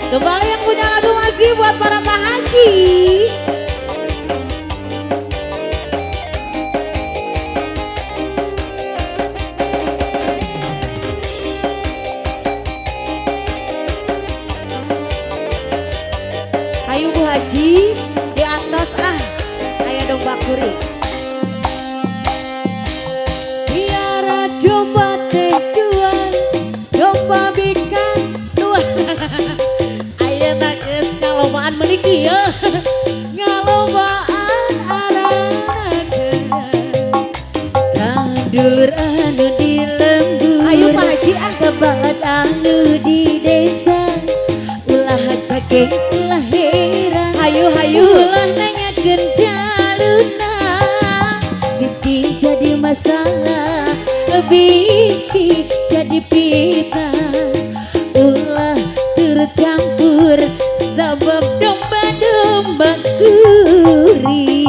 Kembali yang punya lagu masih buat para Pak Haji. Ayo Bu Haji di atas ayo dong bakuri. Biara domba teh dua, domba bikan dua. Ayo nakes kalobaan meniki ya. Ngalobaan anak-anak tandur anu di lembur. Ayo Pak Haji kebat anu di desa. Ulah kakek ulah heran. Hayu ulah nanyakeun jaluna. Bisi jadi masalah, bisi jadi pita. Ulah tercampur sabab domba-domba kuring.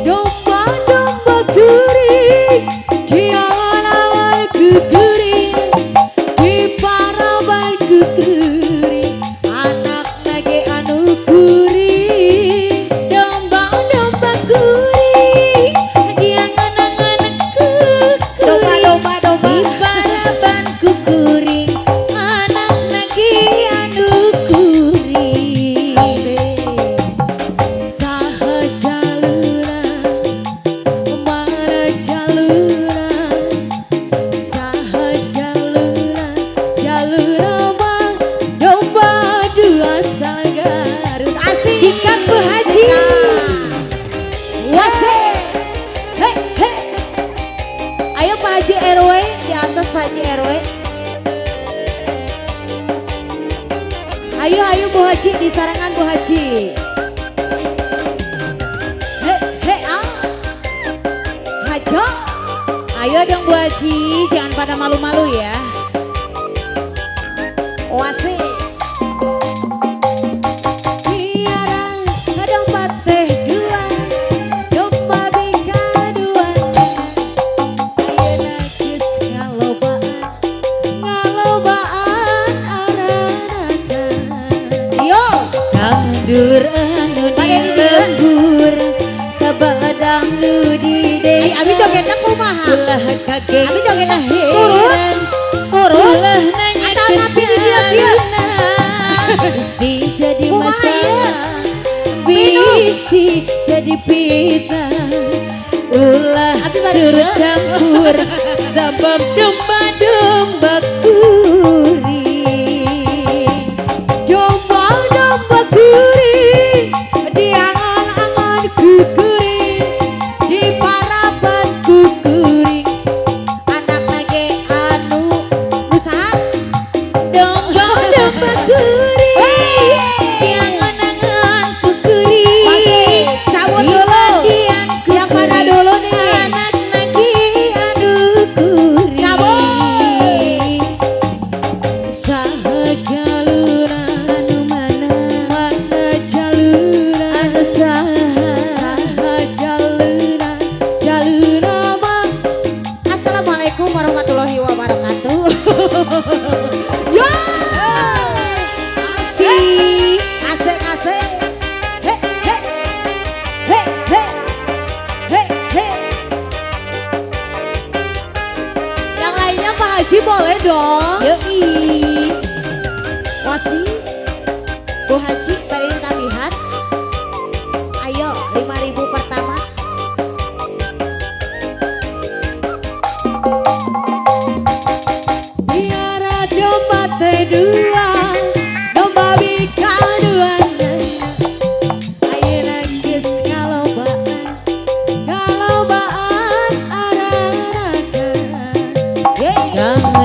Domba-domba kuring di awan-awan kuring, di paraban kuring, anak lagi anu kuring. Domba-domba kuring di angan-angan kuring, domba-domba di paraban kuring, anak lagi anu kuring. Saha jalura mana jalura, saha jalura mah domba dua Garut. Asik sikat Bu Haji. Wasik. Hei. Ayo Pak Haji RW di atas Pak Haji RW. Ayo Bu Haji di sarangan Bu Haji. Hei Hajo. Ayo dong Bu Haji, jangan pada malu-malu ya. Wasik. Biara domba teh dua, domba bikan dua. Ayeuna geus ngalobaan aranakan. Yo, tandur anu di lembur, kabadang nu di desa. Abi jogetna kumaha? Ulah kaget, abi jogetna heran. Ulah nanyakeun jaluna. Bisi jadi masalah, bisi jadi pita. Ulah tercampur sabab domba-domba kuring. Domba-domba kuring di angan-angan kuring, di paraban kuring, anak lagi anu nusahan. Domba-domba kuring di angan-angan kuring, cabut dulu yang mana dulu nih, anak lagi anu kuring. Cabut. Saha jalura anu mana jalura anu saha jalura mah. Assalamualaikum warahmatullahi wabarakatuh. Yo, asik. Hei. Yang lainnya Pak Haji boleh dong. Yoi. Wasi, Bu Haji bariin tabihat. Ayo 5.000 pertama. Biara domba teh dua, domba bikan dua. Ayeuna geus ngalobaan aranakan.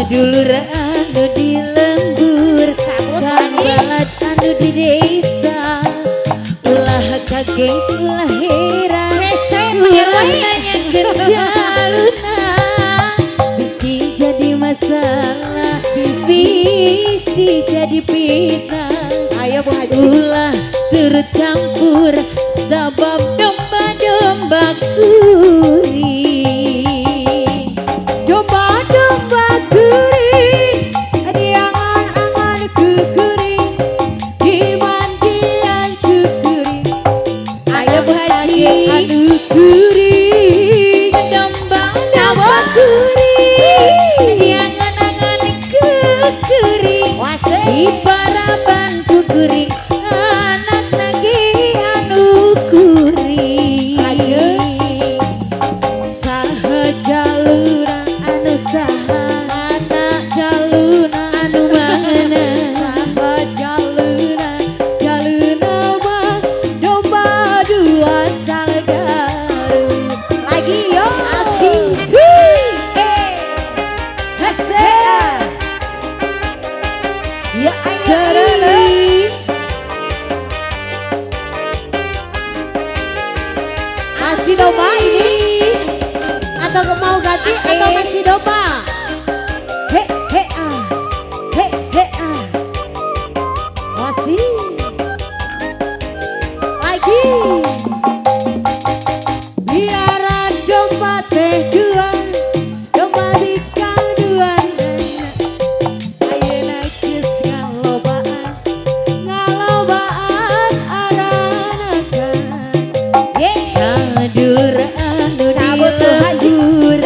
Dulur anu di lembur, kang balat anu di desa. Ulah kaget ulah heran, ulah nanyakeun jaluna. Bisi jadi masalah, bisi jadi pita. Ayo Bu Haji. Ulah tercampur sabab domba-domba kuring. Domba-domba kuring di kuring di paraban kuring anak lagi anu kuring saha jalura anu saha anak jaluna anu mana saha jaluna mah domba dua salgaru lagi yo asik ya ayah masih domba ini atau mau ganti atau masih domba he masih lagi biaran domba teh dua domba dikaduan ayeuna geus ngalobaan aranakan hadur anu dilebur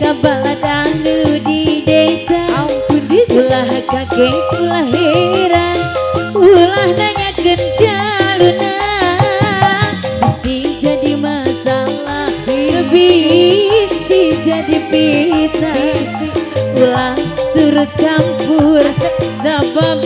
kabadan nu di desa ulah kakek ulah heran ulah nanyakeun jaluna bisi jadi masalah bisi jadi fitnah ulah turut campur sabab